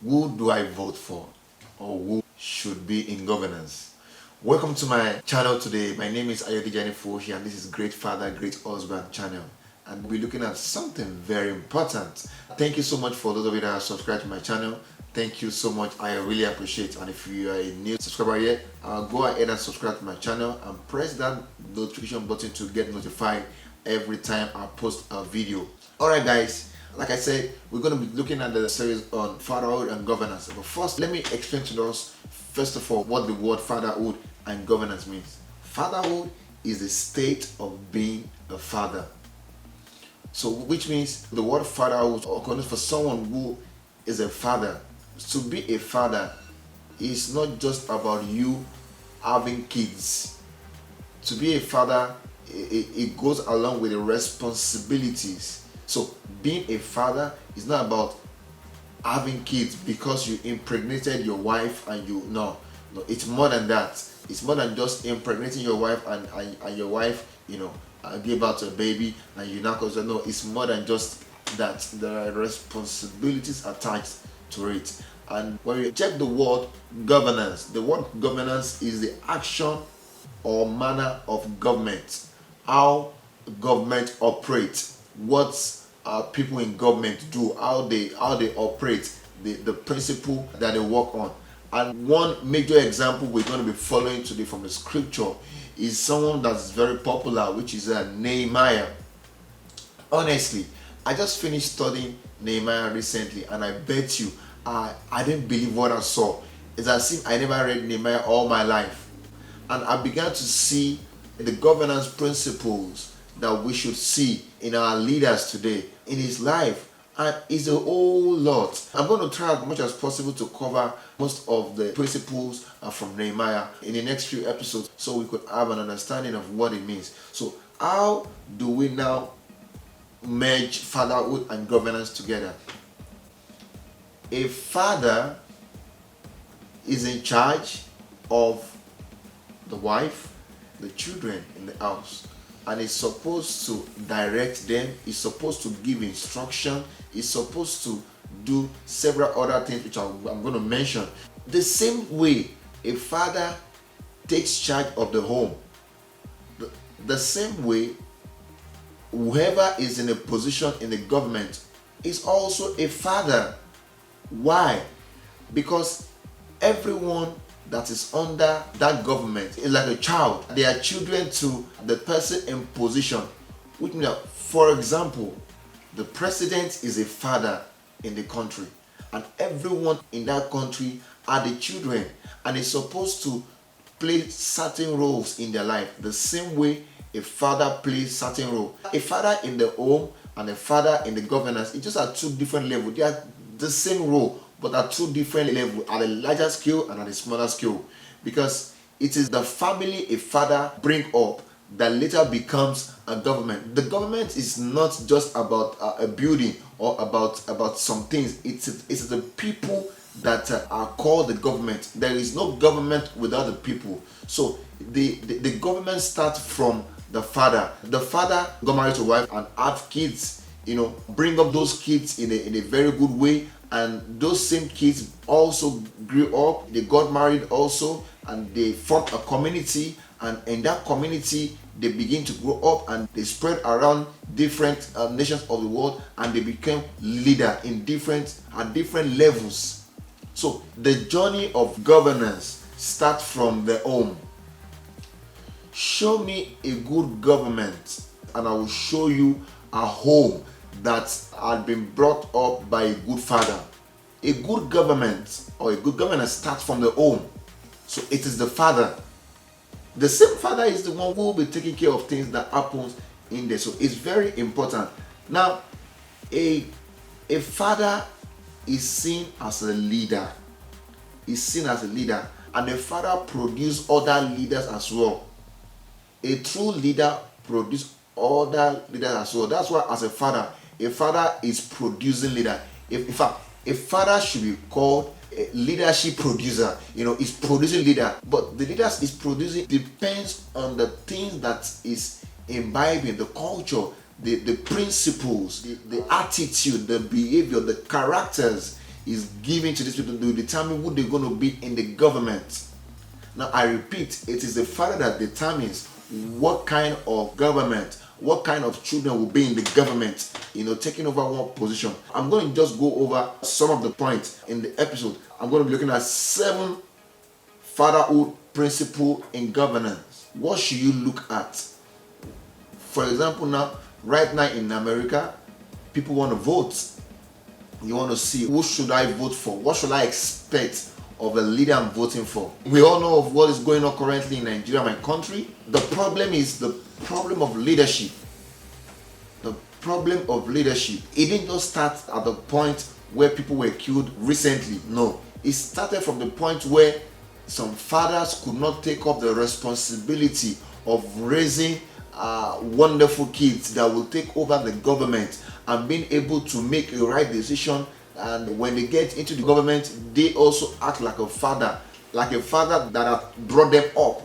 Who do I vote for, or who should be in governance? Welcome to my channel today. My name is Ayodijani Foshi, and this is Great Father, Great Husband channel. And we're looking at something very important. Thank you so much for those of you that have subscribed to my channel. Thank you so much. I really appreciate it. And if you are a new subscriber yet, go ahead and subscribe to my channel and press that notification button to get notified every time I post a video. Alright guys, like I said, we're going to be looking at the series on fatherhood and governance. But first, let me explain to us, first of all, what the word fatherhood and governance means. Fatherhood is the state of being a father. So, which means the word fatherhood, according for someone who is a father, to be a father is not just about you having kids. To be a father, it goes along with the responsibilities. So being a father is not about having kids because you impregnated your wife and no, it's more than that. It's more than just impregnating your wife and your wife, gave out a baby and you now consider. No, it's more than just that. There are responsibilities attached to it. And when you check the word governance, the word governance is the action or manner of government, how government operates, what people in government do, how they operate, the principle that they work on. And one major example we're going to be following today from the scripture is someone that's very popular, which is Nehemiah. Honestly, I just finished studying Nehemiah recently, and I bet you I didn't believe what I saw. It's as if I never read Nehemiah all my life. And I began to see the governance principles that we should see in our leaders today, in his life. And it's a whole lot. I'm going to try as much as possible to cover most of the principles from Nehemiah in the next few episodes so we could have an understanding of what it means. So how do we now merge fatherhood and governance together? A father is in charge of the wife, the children in the house, and is supposed to direct them, is supposed to give instruction, is supposed to do several other things which I'm going to mention. The same way a father takes charge of the home, the same way whoever is in a position in the government is also a father. Why? Because everyone that is under that government is like a child. They are children to the person in position. Which means that, for example, the president is a father in the country, and everyone in that country are the children, and is supposed to play certain roles in their life the same way a father plays certain role. A father in the home and a father in the governance, it just at two different levels. They are the same role, but at two different levels, at a larger scale and at a smaller scale, because it is the family a father bring up that later becomes a government. The government is not just about a building or about some things. It's the people that are called the government. There is no government without the people. So the government starts from the father. The father got married to a wife and had kids, bring up those kids in a very good way, and those same kids also grew up, they got married also, and they formed a community, and in that community they begin to grow up and they spread around different nations of the world, and they became leader at different levels. So the journey of governance starts from the home. Show me a good government and I will show you a home that had been brought up by a good father. A good government or a good governance starts from the home. So it is the father. The same father is the one who will be taking care of things that happens in there. So it's very important. Now, a father is seen as a leader. Is seen as a leader, and a father produces other leaders as well. A true leader produces other leaders as well. That's why as a father is producing leader. In fact, a father should be called a leadership producer. Is producing leader. But the leaders is producing depends on the things that is imbibing, the culture, the principles, the attitude, the behavior, the characters is given to these people to determine who they're going to be in the government. Now I repeat, it is the father that determines what kind of government, what kind of children will be in the government, taking over one position. I'm going to just go over some of the points in the episode. I'm going to be looking at 7 fatherhood principles in governance. What should you look at? For example, right now in America, people want to vote. You want to see, who should I vote for? What should I expect of a leader I'm voting for? We all know of what is going on currently in Nigeria, my country. The problem is the problem of leadership. The problem of leadership. It didn't just start at the point where people were killed recently. No. It started from the point where some fathers could not take up the responsibility of raising wonderful kids that will take over the government and being able to make a right decision. And when they get into the government, they also act like a father that have brought them up,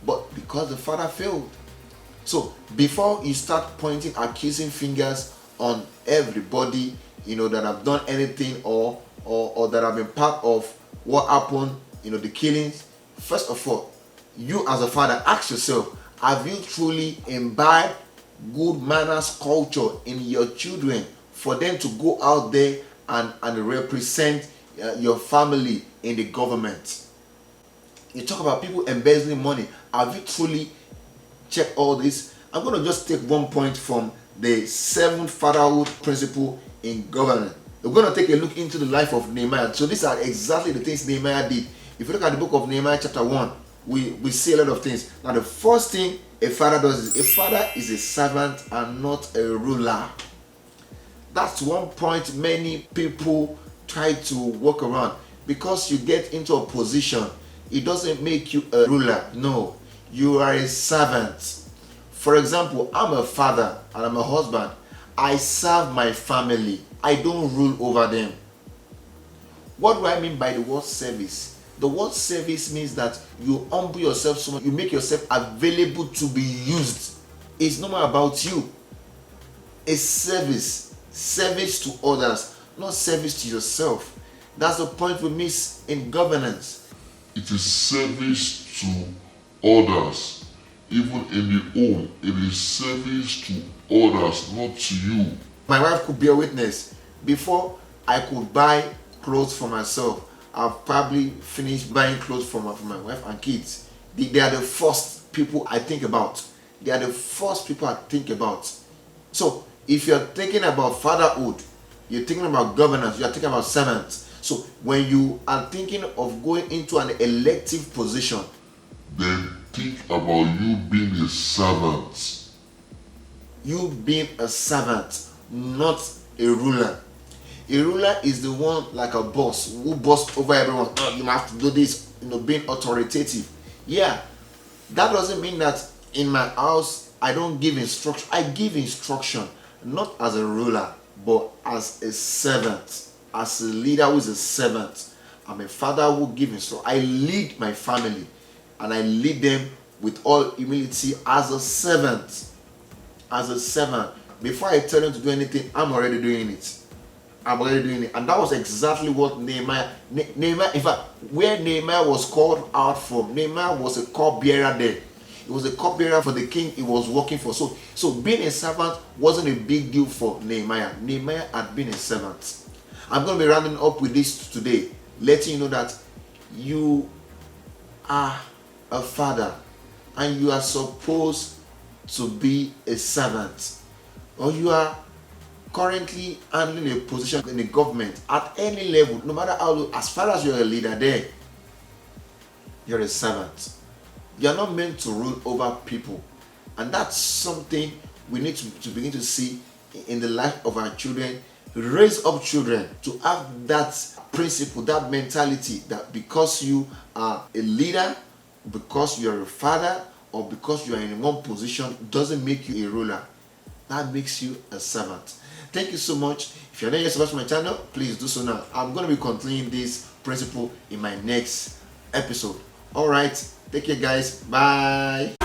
but because the father failed. So before you start pointing accusing fingers on everybody that have done anything or that have been part of what happened, the killings, first of all, you as a father, ask yourself, have you truly imbibed good manners culture in your children for them to go out there and represent your family in the government? You talk about people embezzling money. Have you truly checked all this? I'm going to just take one point from the 7th fatherhood principle in governance. We're going to take a look into the life of Nehemiah. So these are exactly the things Nehemiah did. If you look at the book of Nehemiah chapter 1, we see a lot of things. Now the first thing a father does is a father is a servant and not a ruler. That's one point many people try to work around. Because you get into a position, it doesn't make you a ruler. No, you are a servant. For example, I'm a father and I'm a husband. I serve my family. I don't rule over them. What do I mean by the word service? The word service means that you humble yourself so much, you make yourself available to be used. It's not about you. It's service to others, not service to yourself. That's the point we miss in governance. It is service to others. Even in the home, it is service to others, not to you. My wife could be a witness. Before I could buy clothes for myself, I've probably finished buying clothes for my wife and kids. They are the first people I think about. They are the first people I think about. So if you're thinking about fatherhood, you're thinking about governance, you're thinking about servants. So when you are thinking of going into an elective position, then think about you being a servant. You being a servant, not a ruler. A ruler is the one like a boss who boss over everyone. Oh, you have to do this, being authoritative. Yeah, that doesn't mean that in my house I don't give instruction. I give instruction, not as a ruler, but as a servant, as a leader who is a servant. I'm a father who gives instruction. I lead my family, and I lead them with all humility as a servant. As a servant. Before I tell them to do anything, I'm already doing it. And that was exactly what Nehemiah, in fact, where Nehemiah was called out from. Nehemiah was a cupbearer there. He was a cupbearer for the king he was working for. So being a servant wasn't a big deal for Nehemiah. Nehemiah had been a servant. I'm going to be rounding up with this today, letting you know that you are a father and you are supposed to be a servant, or you are currently handling a position in the government at any level, no matter how low, as far as you're a leader there, you're a servant. You're not meant to rule over people. And that's something we need to begin to see in the life of our children. Raise up children to have that principle, that mentality, that because you are a leader, because you're a father, or because you are in one position, doesn't make you a ruler. That makes you a servant. Thank you so much. If you're not yet subscribed to my channel, please do so now. I'm going to be continuing this principle in my next episode. Alright, take care guys. Bye.